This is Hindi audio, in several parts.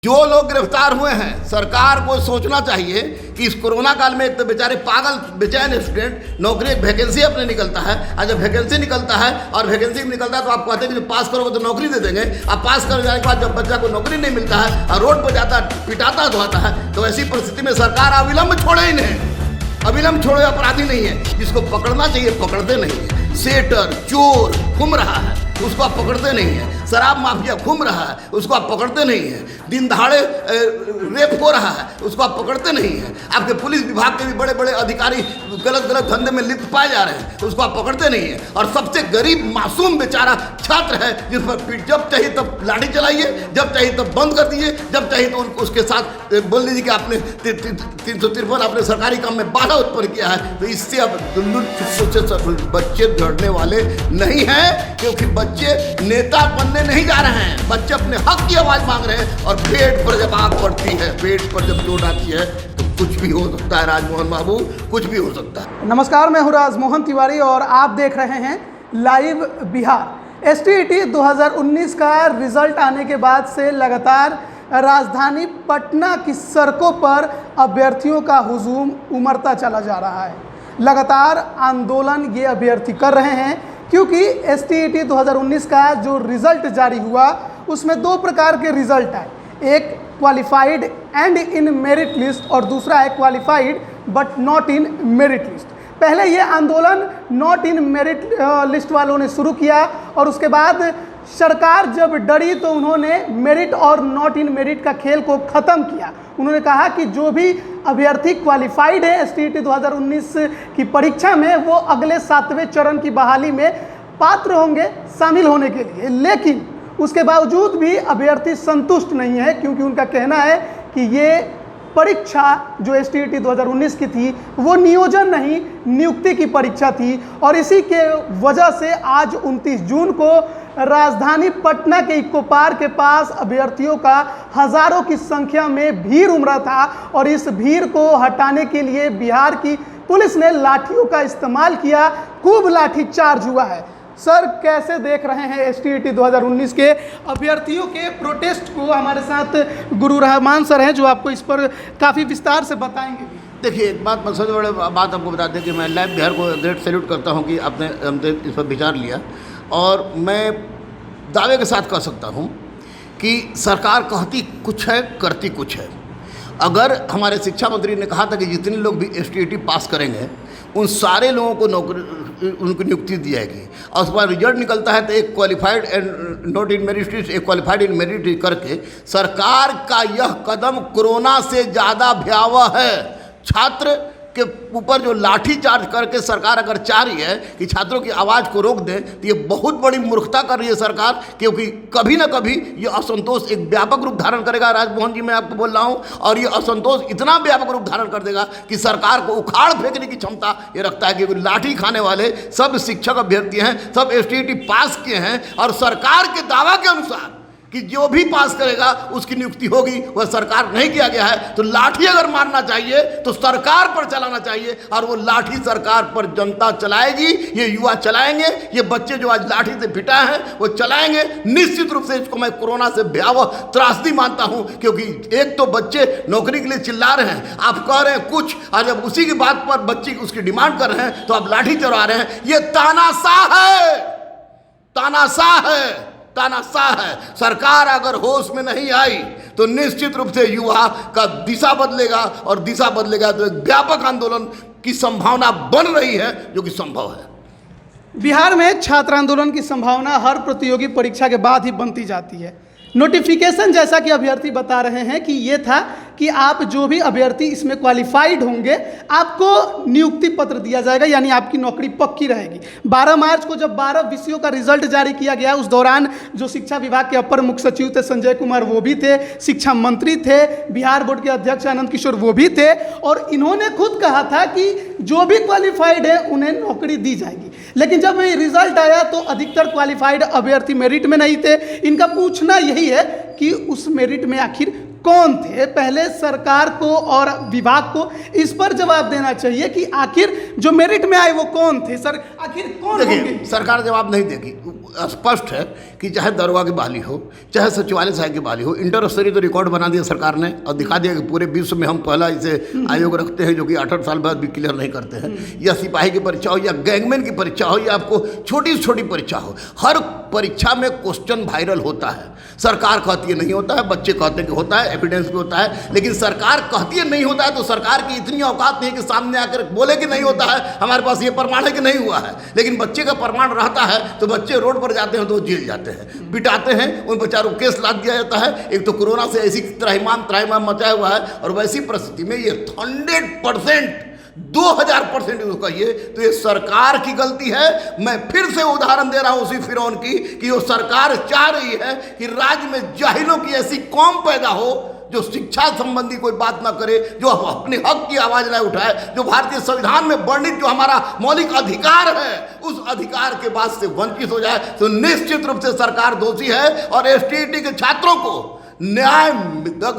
जो लोग गिरफ्तार हुए हैं, सरकार को सोचना चाहिए कि इस कोरोना काल में एक तो बेचारे पागल बेचैन स्टूडेंट नौकरी एक वैकेंसी अपने निकलता है, और जब वैकेंसी निकलता है और वैकेंसी निकलता है तो आप कहते हैं कि पास करोगे तो नौकरी दे देंगे। अब पास कर जाने के बाद जब बच्चा को नौकरी नहीं मिलता है और रोड पर जाता पिटाता धोता है, तो ऐसी परिस्थिति में सरकार अविलंब छोड़े ही नहीं, अविलंब छोड़े अपराधी नहीं है, जिसको पकड़ना चाहिए पकड़ते नहीं है। सेटर चोर घूम रहा है, उसको आप पकड़ते नहीं है। शराब माफिया घूम रहा है, उसको आप पकड़ते नहीं है। दिन दहाड़े रेप हो रहा है, उसको आप पकड़ते नहीं है। आपके पुलिस विभाग के भी बड़े बड़े अधिकारी गलत गलत धंधे में लिप्त पाए जा रहे हैं, उसको आप पकड़ते नहीं है। और सबसे गरीब मासूम बेचारा छात्र है, जिस पर जब चाहिए तब लाठी चलाइए, जब चाहिए तब बंद कर दीजिए, जब चाहिए तो उनको उसके साथ बोल दीजिए कि आपने 353 आपने सरकारी काम में बाधा उत्पन्न किया है। तो इससे अब बच्चे झड़ने वाले नहीं हैं, क्योंकि बच्चे नेता बनने नहीं जा रहे हैं, बच्चे अपने हक की आवाज मांग रहे हैं। और पेट पर जब आग पड़ती है, पेट पर जब चोट आती है तो कुछ भी हो सकता है। राजमोहन बाबू, कुछ भी हो सकता है। नमस्कार, मैं हूं राजमोहन तिवारी और आप देख रहे हैं लाइव बिहार। एसटीईटी 2019 का रिजल्ट आने के बाद से लगातार राजधानी पटना की सड़कों पर अभ्यर्थियों का हुजूम उमड़ता चला जा रहा है। लगातार आंदोलन ये अभ्यर्थी कर रहे हैं, क्योंकि एसटीईटी 2019 का जो रिज़ल्ट जारी हुआ उसमें दो प्रकार के रिज़ल्ट आए, एक qualified and in merit list और दूसरा है qualified but not in merit list. पहले ये आंदोलन नॉट इन मेरिट लिस्ट वालों ने शुरू किया और उसके बाद सरकार जब डरी तो उन्होंने मेरिट और नॉट इन मेरिट का खेल को ख़त्म किया। उन्होंने कहा कि जो भी अभ्यर्थी क्वालिफाइड है एसटीईटी 2019 की परीक्षा में, वो अगले 7वें चरण की बहाली में पात्र होंगे शामिल होने के लिए। लेकिन उसके बावजूद भी अभ्यर्थी संतुष्ट नहीं है, क्योंकि उनका कहना है कि ये परीक्षा जो एसटीईटी 2019 की थी वो नियोजन नहीं नियुक्ति की परीक्षा थी। और इसी के वजह से आज 29 जून को राजधानी पटना के इको पार्क के पास अभ्यर्थियों का हजारों की संख्या में भीड़ उमड़ा था और इस भीड़ को हटाने के लिए बिहार की पुलिस ने लाठियों का इस्तेमाल किया, खूब लाठी चार्ज हुआ है। सर, कैसे देख रहे हैं एसटीईटी 2019 के अभ्यर्थियों के प्रोटेस्ट को? हमारे साथ गुरु रहमान सर हैं जो आपको इस पर काफ़ी विस्तार से बताएंगे। देखिए, एक बात मैं सबसे बड़ी बात आपको बता दें कि मैं लाइव बिहार को ग्रेट सैल्यूट करता हूं कि आपने हमसे इस पर विचार लिया। और मैं दावे के साथ कह सकता हूं कि सरकार कहती कुछ है, करती कुछ है। अगर हमारे शिक्षा मंत्री ने कहा था कि जितने लोग भी एसटीईटी पास करेंगे उन सारे लोगों को नौकरी उनको नियुक्ति दी जाएगी, और उसके बाद रिजल्ट निकलता है तो एक qualified and not in merit list, एक क्वालिफाइड इन मेरिट करके सरकार का यह कदम कोरोना से ज़्यादा भयावह है। छात्र के ऊपर जो लाठी चार्ज करके सरकार अगर चाह रही है कि छात्रों की आवाज़ को रोक दे, तो ये बहुत बड़ी मूर्खता कर रही है सरकार, क्योंकि कभी ना कभी ये असंतोष एक व्यापक रूप धारण करेगा। राजमोहन जी, मैं आपको बोल रहा हूँ, और ये असंतोष इतना व्यापक रूप धारण कर देगा कि सरकार को उखाड़ फेंकने की क्षमता ये रखता है। क्योंकि लाठी खाने वाले सब शिक्षक अभ्यर्थी हैं, सब एसटीईटी पास किए हैं, और सरकार के दावा के अनुसार कि जो भी पास करेगा उसकी नियुक्ति होगी, वह सरकार नहीं किया गया है। तो लाठी अगर मारना चाहिए तो सरकार पर चलाना चाहिए, और वो लाठी सरकार पर जनता चलाएगी, ये युवा चलाएंगे, ये बच्चे जो आज लाठी से पिटा हैं वो चलाएंगे। निश्चित रूप से इसको मैं कोरोना से भयावह त्रासदी मानता हूं, क्योंकि एक तो बच्चे नौकरी के लिए चिल्ला रहे हैं, आप कह रहे हैं कुछ, और जब उसी की बात पर बच्चे उसकी डिमांड कर रहे हैं तो आप लाठी चला रहे हैं। ये तानाशाह है, तानाशाह है, तानाशाह है। सरकार अगर होश में नहीं आई तो निश्चित रूप से युवा का दिशा बदलेगा, और दिशा बदलेगा तो एक व्यापक आंदोलन की संभावना बन रही है, जो कि संभव है। बिहार में छात्र आंदोलन की संभावना हर प्रतियोगी परीक्षा के बाद ही बनती जाती है। नोटिफिकेशन जैसा कि अभ्यर्थी बता रहे हैं कि ये था कि आप जो भी अभ्यर्थी इसमें क्वालिफाइड होंगे आपको नियुक्ति पत्र दिया जाएगा, यानी आपकी नौकरी पक्की रहेगी। 12 मार्च को जब 12 विषयों का रिजल्ट जारी किया गया, उस दौरान जो शिक्षा विभाग के अपर मुख्य सचिव थे संजय कुमार वो भी थे, शिक्षा मंत्री थे, बिहार बोर्ड के अध्यक्ष आनंद किशोर वो भी थे, और इन्होंने खुद कहा था कि जो भी क्वालिफाइड है उन्हें नौकरी दी जाएगी। लेकिन जब ये रिजल्ट आया तो अधिकतर क्वालिफाइड अभ्यर्थी मेरिट में नहीं थे। इनका पूछना यही है कि उस मेरिट में आखिर कौन थे, पहले सरकार को और विभाग को इस पर जवाब देना चाहिए कि आखिर जो मेरिट में आए वो कौन थे, सर आखिर कौन होंगे? देखिए, सरकार जवाब नहीं देगी। स्पष्ट है कि चाहे दरोगा की बहाली हो, चाहे सचिवालय सहायक की बहाली हो, इंटर स्तरीय तो रिकॉर्ड बना दिया सरकार ने और दिखा दिया कि पूरे विश्व में हम पहला इसे आयोग रखते हैं जो कि 8 साल बाद भी क्लियर नहीं करते हैं। या सिपाही की परीक्षा हो या गैंगमैन की परीक्षा हो या आपको छोटी से छोटी परीक्षा हो, हर परीक्षा में क्वेश्चन वायरल होता है। सरकार कहती है नहीं होता है, बच्चे कहते हैं कि होता है, एविडेंस भी होता है, लेकिन सरकार कहती है नहीं होता है तो सरकार की इतनी औकात नहीं है कि सामने आकर बोले कि नहीं होता है, हमारे पास ये प्रमाण है कि नहीं हुआ है। लेकिन बच्चे का प्रमाण रहता है तो बच्चे रोड पर जाते हैं तो जेल जाते हैं, पिटाते हैं, उन बेचारों को केस लाद दिया जाता है। एक तो कोरोना से ऐसी त्राहिमाम मचाया हुआ है और वैसी परिस्थिति में ये 100% 2000% इसको कहिए तो ये सरकार की गलती है। मैं फिर से उदाहरण दे रहा हूं उसी फिरौन की कि वो सरकार चाह रही है कि राज्य में जाहिलों की ऐसी कौम पैदा हो जो शिक्षा संबंधी कोई बात ना करे, जो अपने हक की आवाज ना उठाए, जो भारतीय संविधान में वर्णित जो हमारा मौलिक अधिकार है उस अधिकार के बाद से वंचित हो जाए। तो निश्चित रूप से सरकार दोषी है और एसटीईटी के छात्रों को न्याय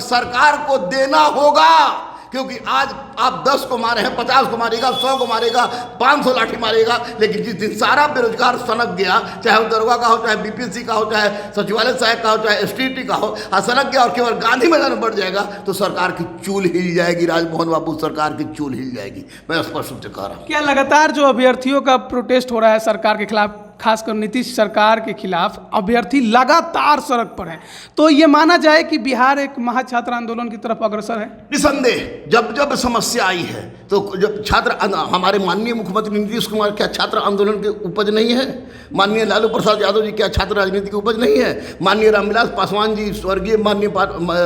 सरकार को देना होगा। क्योंकि आज आप 10 को मारे हैं, 50 को मारेगा, 100 को मारेगा, 500 लाठी मारेगा, लेकिन जिस दिन सारा बेरोजगार सनक गया, चाहे वो दरोगा का हो, चाहे बीपीएससी का हो, चाहे सचिवालय सहायक का हो, चाहे एसटीईटी का हो, सनक गया और केवल गांधी मैदान में बढ़ जाएगा तो सरकार की चूल हिल जाएगी। राजमोहन बाबू, सरकार की चूल हिल जाएगी। मैं स्पष्ट रूप से कह रहा हूँ। क्या लगातार जो अभ्यर्थियों का प्रोटेस्ट हो रहा है सरकार के खिलाफ, खासकर नीतीश सरकार के खिलाफ, अभ्यर्थी लगातार सड़क पर हैं, तो ये माना जाए कि बिहार एक महाछात्र आंदोलन की तरफ अग्रसर है? निसंदेह जब जब समस्या आई है तो जब छात्र, हमारे माननीय मुख्यमंत्री नीतीश कुमार क्या छात्र आंदोलन के उपज नहीं है? माननीय लालू प्रसाद यादव जी क्या छात्र राजनीति की उपज नहीं है? माननीय रामविलास पासवान जी, स्वर्गीय माननीय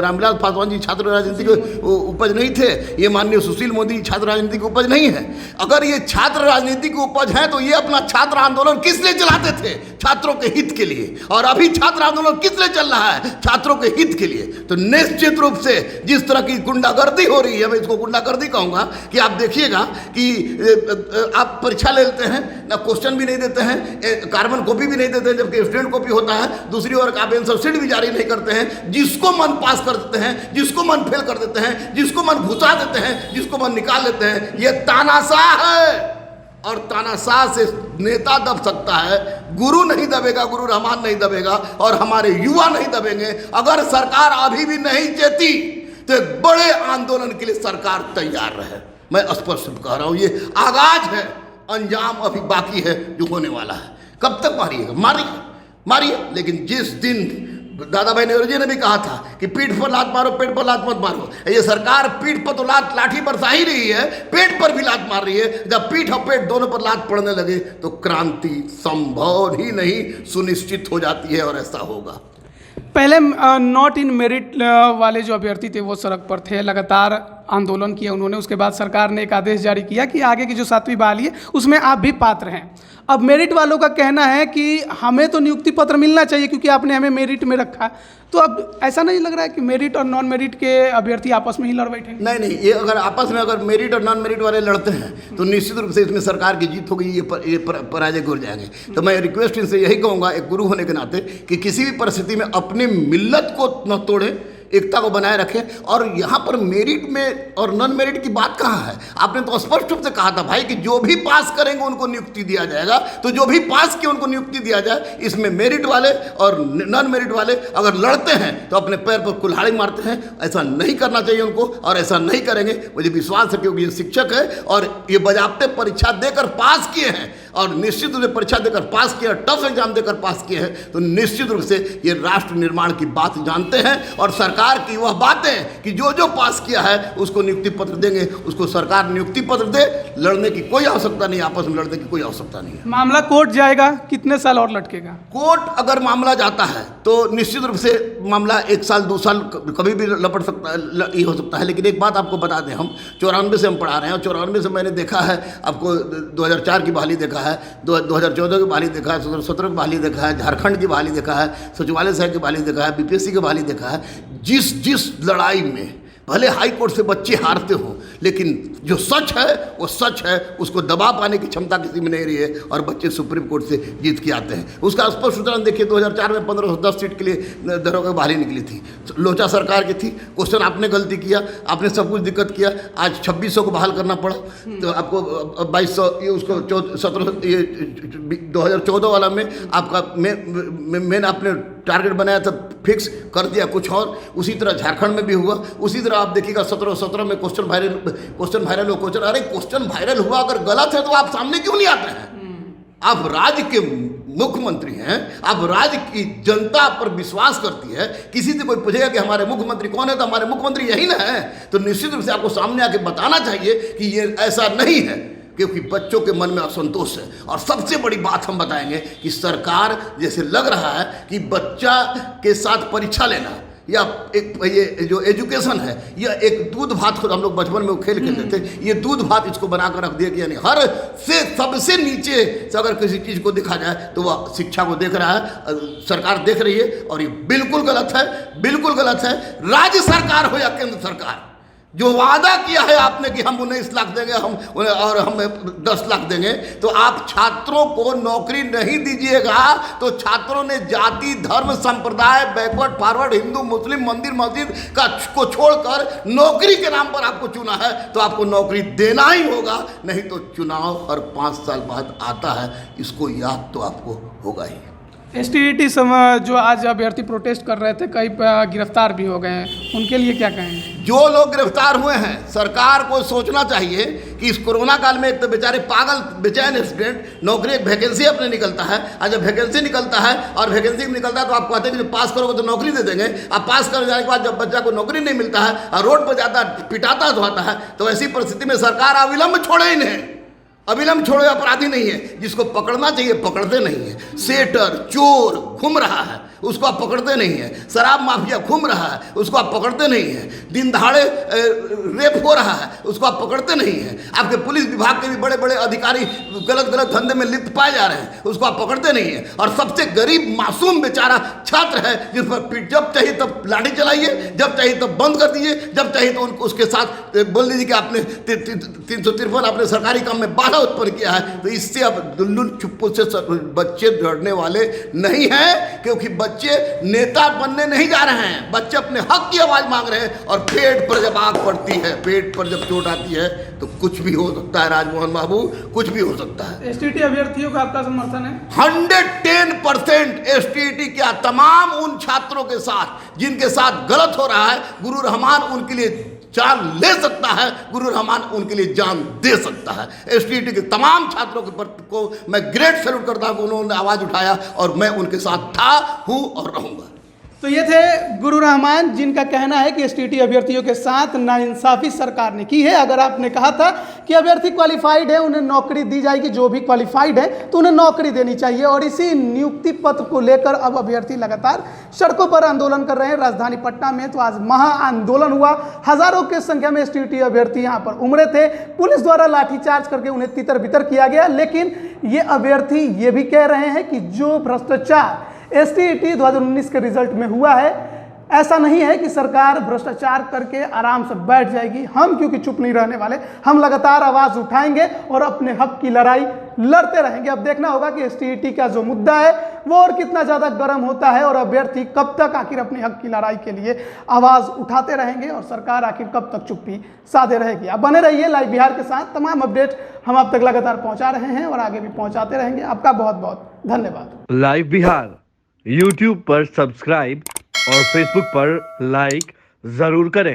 रामविलास पासवान जी छात्र राजनीति के उपज नहीं थे? ये माननीय सुशील मोदी छात्र राजनीति की उपज नहीं है? अगर ये छात्र राजनीति की उपज है तो ये अपना छात्र आंदोलन किस लिए चलाते थे? छात्रों के हित के लिए। और अभी छात्र आंदोलन किस लिए चल रहा है? छात्रों के हित के लिए। तो निश्चित रूप से जिस तरह की गुंडागर्दी हो रही है, मैं इसको गुंडागर्दी कहूंगा, कि आप देखिएगा कि आप परीक्षा ले लेते हैं ना, क्वेश्चन भी नहीं देते हैं, कार्बन कॉपी भी नहीं देते हैं जबकि स्टूडेंट कॉपी होता है, दूसरी ओर आप सब्सिडी भी जारी नहीं करते हैं, जिसको मन पास कर देते हैं, जिसको मन फेल कर देते हैं, जिसको मन घुसा देते हैं, जिसको मन निकाल देते हैं। ये तानाशाह है और तानाशाह से नेता दब सकता है, गुरु नहीं दबेगा, गुरु रहमान नहीं दबेगा और हमारे युवा नहीं दबेंगे। अगर सरकार अभी भी नहीं चेती तो एक बड़े आंदोलन के लिए सरकार तैयार रहे। मैं स्पष्ट कह रहा हूं, ये आगाज है, अंजाम अभी बाकी है जो होने वाला है। कब तक मारिएगा? मारिए मारिए, लेकिन जिस दिन दादा भाई नेहरू ने भी कहा था कि पीठ पर लात मारो, पेट पर लात मत मारो, ये सरकार पीठ पर तो लाठी बरसा ही रही है, पेट पर भी लात मार रही है। जब पीठ और पेट दोनों पर लात पड़ने लगे तो क्रांति संभव ही नहीं, सुनिश्चित हो जाती है और ऐसा होगा। पहले नॉट इन मेरिट वाले जो अभ्यर्थी थे वो सड़क पर थे, लगातार आंदोलन किया उन्होंने। उसके बाद सरकार ने एक आदेश जारी किया कि आगे की जो 7वीं बहाली है उसमें आप भी पात्र हैं। अब मेरिट वालों का कहना है कि हमें तो नियुक्ति पत्र मिलना चाहिए क्योंकि आपने हमें मेरिट में रखा। तो अब ऐसा नहीं लग रहा है कि मेरिट और नॉन मेरिट के अभ्यर्थी आपस में ही लड़ बैठेंगे? नहीं, ये अगर आपस में अगर मेरिट और नॉन मेरिट वाले लड़ते हैं तो निश्चित रूप से इसमें सरकार की जीत होगी, ये पराजय गुर जाएंगे। तो मैं रिक्वेस्ट इनसे यही कहूँगा, एक गुरु होने के नाते, कि किसी भी परिस्थिति में अपनी मिल्लत को न तोड़ें, एकता को बनाए रखें। और यहाँ पर मेरिट में और नॉन मेरिट की बात कहाँ है? आपने तो स्पष्ट रूप से कहा था भाई कि जो भी पास करेंगे उनको नियुक्ति दिया जाएगा, तो जो भी पास किए उनको नियुक्ति दिया जाए। इसमें मेरिट वाले और नॉन मेरिट वाले अगर लड़ते हैं तो अपने पैर पर कुल्हाड़ी मारते हैं। ऐसा नहीं करना चाहिए उनको और ऐसा नहीं करेंगे। मुझे विश्वास है क्योंकि ये शिक्षक है और ये बजाबते परीक्षा देकर पास किए हैं और निश्चित रूप से परीक्षा देकर पास किए, टफ एग्जाम देकर पास किए हैं, तो निश्चित रूप से ये राष्ट्र निर्माण की बात जानते हैं। और सरकार की वह बातें कि जो जो पास किया है उसको नियुक्ति पत्र देंगे, उसको सरकार नियुक्ति पत्र दे। लड़ने की कोई आवश्यकता नहीं, आपस में लड़ने की कोई आवश्यकता नहीं है। मामला कोर्ट जाएगा, कितने साल और लटकेगा? कोर्ट अगर मामला जाता है तो निश्चित रूप से मामला 1 साल 2 साल कभी भी लपट सकता है, ये हो सकता है। लेकिन एक बात आपको बता दें, हम 94 से हम पढ़ा रहे हैं और 94 से मैंने देखा है, आपको 2004 की बहाली देखा है, 2014 की बहाली देखा है, 2017 की बहाली देखा है, झारखंड की बहाली देखा है, सचिवालय सहायक की बहाली देखा है, बीपीएससी की बहाली देखा है। जिस लड़ाई में भले हाई कोर्ट से बच्चे हारते हो, लेकिन जो सच है वो सच है, उसको दबा पाने की क्षमता किसी में नहीं रही है और बच्चे सुप्रीम कोर्ट से जीत के आते हैं। उसका स्पष्ट उदाहरण देखिए, 2004 में 1510 सीट के लिए दरोगा बहाली निकली थी, लोचा सरकार की थी। क्वेश्चन आपने गलती किया, आपने सब कुछ दिक्कत किया, आज 2600 को बहाल करना पड़ा, तो आपको 2200 ये उसको 2014 वाला में आपका मेन आपने टारगेट बनाया था, फिक्स कर दिया कुछ और। उसी तरह झारखंड में भी हुआ, उसी तरह आप देखिएगा 17 में क्वेश्चन वायरल हो क्वेश्चन। अरे क्वेश्चन वायरल हुआ अगर गलत है तो आप सामने क्यों नहीं आते हैं? आप राज्य के मुख्यमंत्री हैं, आप राज्य की जनता पर विश्वास करती है। किसी से कोई पूछेगा कि हमारे मुख्यमंत्री कौन है, तो हमारे मुख्यमंत्री यही ना है, तो निश्चित रूप से आपको सामने आके बताना चाहिए कि ये ऐसा नहीं है, क्योंकि बच्चों के मन में असंतोष है। और सबसे बड़ी बात हम बताएंगे कि सरकार जैसे लग रहा है कि बच्चा के साथ परीक्षा लेना या एक ये जो एजुकेशन है, या एक दूध भात को हम लोग बचपन में खेल खेलते थे, ये दूध भात इसको बनाकर रख दिया कि यानी हर से सबसे नीचे से अगर किसी चीज़ को देखा जाए तो वह शिक्षा को देख रहा है, सरकार देख रही है। और ये बिल्कुल गलत है, बिल्कुल गलत है। राज्य सरकार हो या केंद्र सरकार, जो वादा किया है आपने कि हम 19 लाख देंगे और हम 10 लाख देंगे, तो आप छात्रों को नौकरी नहीं दीजिएगा तो छात्रों ने जाति धर्म संप्रदाय बैकवर्ड फॉरवर्ड हिंदू मुस्लिम मंदिर मस्जिद को छोड़कर नौकरी के नाम पर आपको चुना है, तो आपको नौकरी देना ही होगा। नहीं तो चुनाव हर 5 साल बाद आता है, इसको याद तो आपको होगा ही। STET जो आज अभ्यर्थी प्रोटेस्ट कर रहे थे, कई गिरफ्तार भी हो गए हैं, उनके लिए क्या कहेंगे? जो लोग गिरफ्तार हुए हैं, सरकार को सोचना चाहिए कि इस कोरोना काल में एक तो बेचारे पागल बेचैन स्टूडेंट, नौकरी एक वैकेंसी अपने निकलता है, और जब वैकेंसी निकलता है और वैकेंसी निकलता है तो आप कहते हैं कि पास करोगे तो नौकरी दे देंगे। आप पास कर जाने के बाद जब बच्चा को नौकरी नहीं मिलता है और रोड पर जाता पिटाता धोता है, तो ऐसी परिस्थिति में सरकार अविलंब छोड़े ही नहीं, अविलंब छोड़े अपराधी नहीं है, जिसको पकड़ना चाहिए पकड़ते नहीं है। सेटर चोर घूम रहा है, उसको आप पकड़ते नहीं है। शराब माफिया घूम रहा है, उसको आप पकड़ते नहीं है। दिन दहाड़े रेप हो रहा है, उसको आप पकड़ते नहीं है। आपके पुलिस विभाग के भी बड़े बड़े अधिकारी गलत गलत धंधे में लिप्त पाए जा रहे हैं, उसको आप पकड़ते नहीं है। और सबसे गरीब मासूम बेचारा छात्र है, जिस पर जब चाहिए तब लाठी चलाइए, जब चाहिए तब बंद कर दीजिए, जब चाहिए तो उनको उसके साथ बोल दीजिए कि आपने 353 आपने सरकारी काम में बाधा उत्पन्न किया है। तो इससे अब दुल्लू चुप्पू से बच्चे डरने वाले नहीं हैं, क्योंकि बच्चे नेता बनने नहीं जा रहे हैं, बच्चे अपने हक की आवाज मांग रहे हैं। और पेट पर जब आग पड़ती है, पेट पर जब चोट आती है, तो कुछ भी हो सकता है राजमोहन बाबू, कुछ भी हो सकता है। STET अभ्यर्थियों का आपका समर्थन है? 110% STET क्या तमाम उन छात्रों के साथ जिनके साथ गलत हो रहा है, गुरु रहमान उनके लिए जान ले सकता है, गुरु रहमान उनके लिए जान दे सकता है। STET के तमाम छात्रों को मैं ग्रेट सैल्यूट करता हूं, उन्होंने आवाज़ उठाया और मैं उनके साथ था, हूं और रहूंगा। तो ये थे गुरु रहमान, जिनका कहना है कि STET अभ्यर्थियों के साथ नाइंसाफ़ी सरकार ने की है। अगर आपने कहा था कि अभ्यर्थी क्वालिफाइड है, उन्हें नौकरी दी जाएगी, जो भी क्वालिफाइड है तो उन्हें नौकरी देनी चाहिए। और इसी नियुक्ति पत्र को लेकर अब अभ्यर्थी लगातार सड़कों पर आंदोलन कर रहे हैं। राजधानी पटना में तो आज महा आंदोलन हुआ, हजारों की संख्या में STET अभ्यर्थी यहाँ पर उमड़े थे। पुलिस द्वारा लाठीचार्ज करके उन्हें तितर बितर किया गया। लेकिन ये अभ्यर्थी ये भी कह रहे हैं कि जो भ्रष्टाचार STET 2019 के रिजल्ट में हुआ है, ऐसा नहीं है कि सरकार भ्रष्टाचार करके आराम से बैठ जाएगी। हम क्योंकि चुप नहीं रहने वाले, हम लगातार आवाज़ उठाएंगे और अपने हक की लड़ाई लड़ते रहेंगे। अब देखना होगा कि STET का जो मुद्दा है वो और कितना ज़्यादा गर्म होता है, और अभ्यर्थी कब तक आखिर अपने हक की लड़ाई के लिए आवाज़ उठाते रहेंगे, और सरकार आखिर कब तक चुप्पी साधे रहेगी। अब बने रहिए लाइव बिहार के साथ, तमाम अपडेट हम आप तक लगातार पहुँचा रहे हैं और आगे भी पहुँचाते रहेंगे। आपका बहुत बहुत धन्यवाद। लाइव बिहार YouTube पर सब्सक्राइब और Facebook पर लाइक जरूर करें।